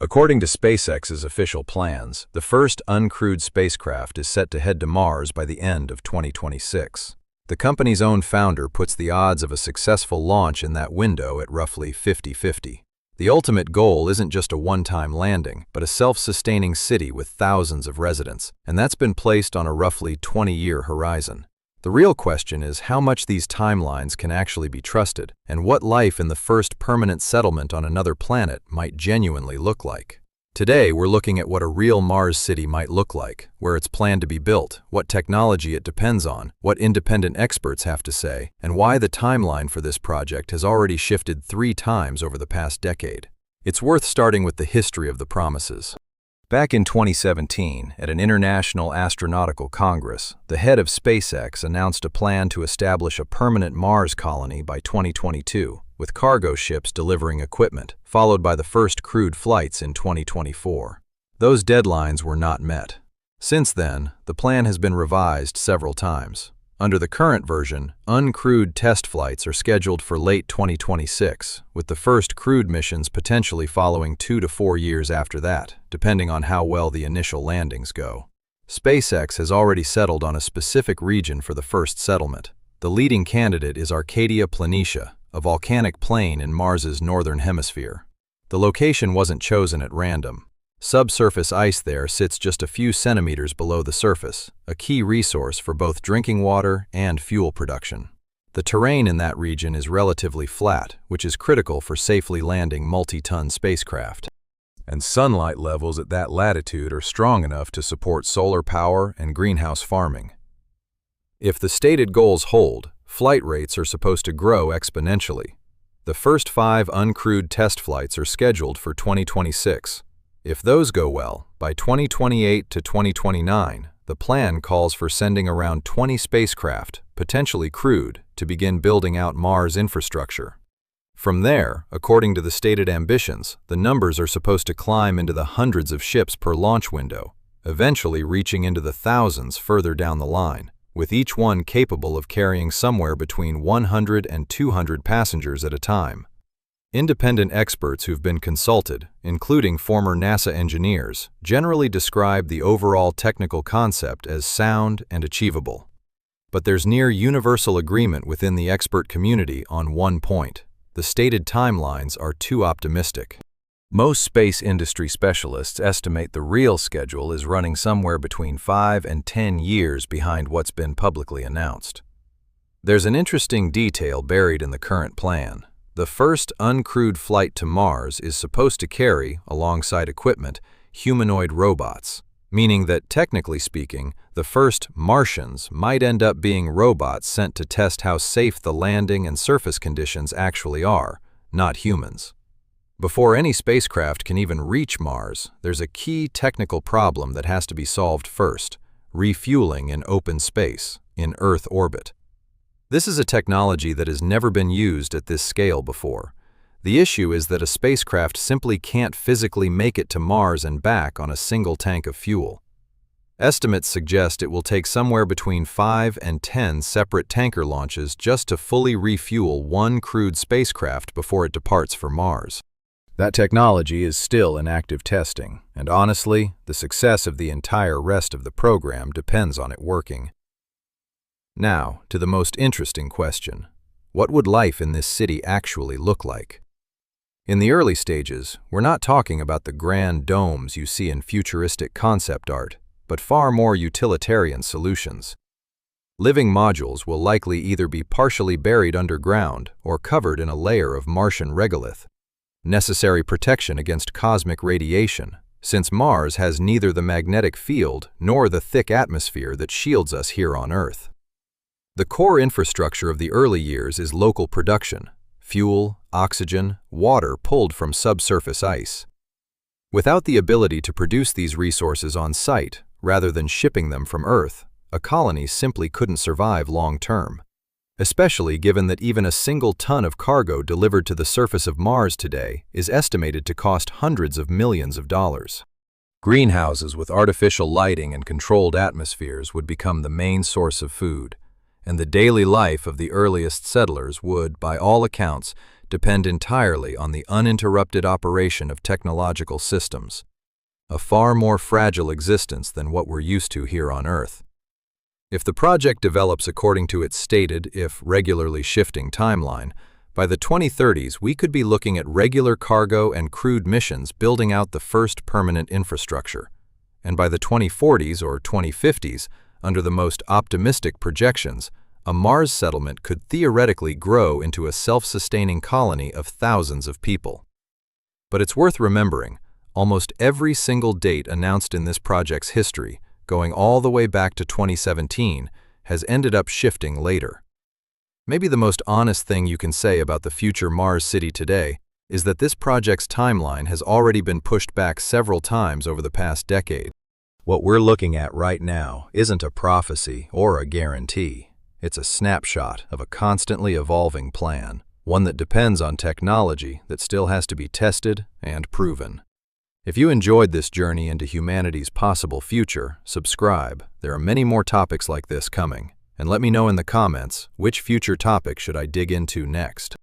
According to SpaceX's official plans, the first uncrewed spacecraft is set to head to Mars by the end of 2026. The company's own founder puts the odds of a successful launch in that window at roughly 50-50. The ultimate goal isn't just a one-time landing, but a self-sustaining city with thousands of residents, and that's been placed on a roughly 20-year horizon. The real question is how much these timelines can actually be trusted, and what life in the first permanent settlement on another planet might genuinely look like. Today, we're looking at what a real Mars city might look like, where it's planned to be built, what technology it depends on, what independent experts have to say, and why the timeline for this project has already shifted 3 times over the past decade. It's worth starting with the history of the promises. Back in 2017, at an International Astronautical Congress, the head of SpaceX announced a plan to establish a permanent Mars colony by 2022, with cargo ships delivering equipment, followed by the first crewed flights in 2024. Those deadlines were not met. Since then, the plan has been revised several times. Under the current version, uncrewed test flights are scheduled for late 2026, with the first crewed missions potentially following 2 to 4 years after that, depending on how well the initial landings go. SpaceX has already settled on a specific region for the first settlement. The leading candidate is Arcadia Planitia, a volcanic plain in Mars's northern hemisphere. The location wasn't chosen at random. Subsurface ice there sits just a few centimeters below the surface, a key resource for both drinking water and fuel production. The terrain in that region is relatively flat, which is critical for safely landing multi-ton spacecraft. And sunlight levels at that latitude are strong enough to support solar power and greenhouse farming. If the stated goals hold, flight rates are supposed to grow exponentially. The first 5 uncrewed test flights are scheduled for 2026. If those go well, by 2028 to 2029, the plan calls for sending around 20 spacecraft, potentially crewed, to begin building out Mars infrastructure. From there, according to the stated ambitions, the numbers are supposed to climb into the hundreds of ships per launch window, eventually reaching into the thousands further down the line, with each one capable of carrying somewhere between 100 and 200 passengers at a time. Independent experts who've been consulted, including former NASA engineers, generally describe the overall technical concept as sound and achievable. But there's near universal agreement within the expert community on one point: the stated timelines are too optimistic. Most space industry specialists estimate the real schedule is running somewhere between 5 and 10 years behind what's been publicly announced. There's an interesting detail buried in the current plan. The first uncrewed flight to Mars is supposed to carry, alongside equipment, humanoid robots, meaning that, technically speaking, the first Martians might end up being robots sent to test how safe the landing and surface conditions actually are, not humans. Before any spacecraft can even reach Mars, there's a key technical problem that has to be solved first: refueling in open space, in Earth orbit. This is a technology that has never been used at this scale before. The issue is that a spacecraft simply can't physically make it to Mars and back on a single tank of fuel. Estimates suggest it will take somewhere between 5 and 10 separate tanker launches just to fully refuel one crewed spacecraft before it departs for Mars. That technology is still in active testing, and honestly, the success of the entire rest of the program depends on it working. Now, to the most interesting question: what would life in this city actually look like? In the early stages, we're not talking about the grand domes you see in futuristic concept art, but far more utilitarian solutions. Living modules will likely either be partially buried underground or covered in a layer of Martian regolith, necessary protection against cosmic radiation, since Mars has neither the magnetic field nor the thick atmosphere that shields us here on Earth. The core infrastructure of the early years is local production: fuel, oxygen, water pulled from subsurface ice. Without the ability to produce these resources on site, rather than shipping them from Earth, a colony simply couldn't survive long-term, especially given that even a single ton of cargo delivered to the surface of Mars today is estimated to cost hundreds of millions of dollars. Greenhouses with artificial lighting and controlled atmospheres would become the main source of food, and the daily life of the earliest settlers would, by all accounts, depend entirely on the uninterrupted operation of technological systems, a far more fragile existence than what we're used to here on Earth. If the project develops according to its stated, if regularly shifting timeline, by the 2030s we could be looking at regular cargo and crewed missions building out the first permanent infrastructure. And by the 2040s or 2050s, under the most optimistic projections, a Mars settlement could theoretically grow into a self-sustaining colony of thousands of people. But it's worth remembering, almost every single date announced in this project's history, going all the way back to 2017, has ended up shifting later. Maybe the most honest thing you can say about the future Mars city today is that this project's timeline has already been pushed back several times over the past decade. What we're looking at right now isn't a prophecy or a guarantee. It's a snapshot of a constantly evolving plan, one that depends on technology that still has to be tested and proven. If you enjoyed this journey into humanity's possible future, subscribe. There are many more topics like this coming. And let me know in the comments, which future topic should I dig into next?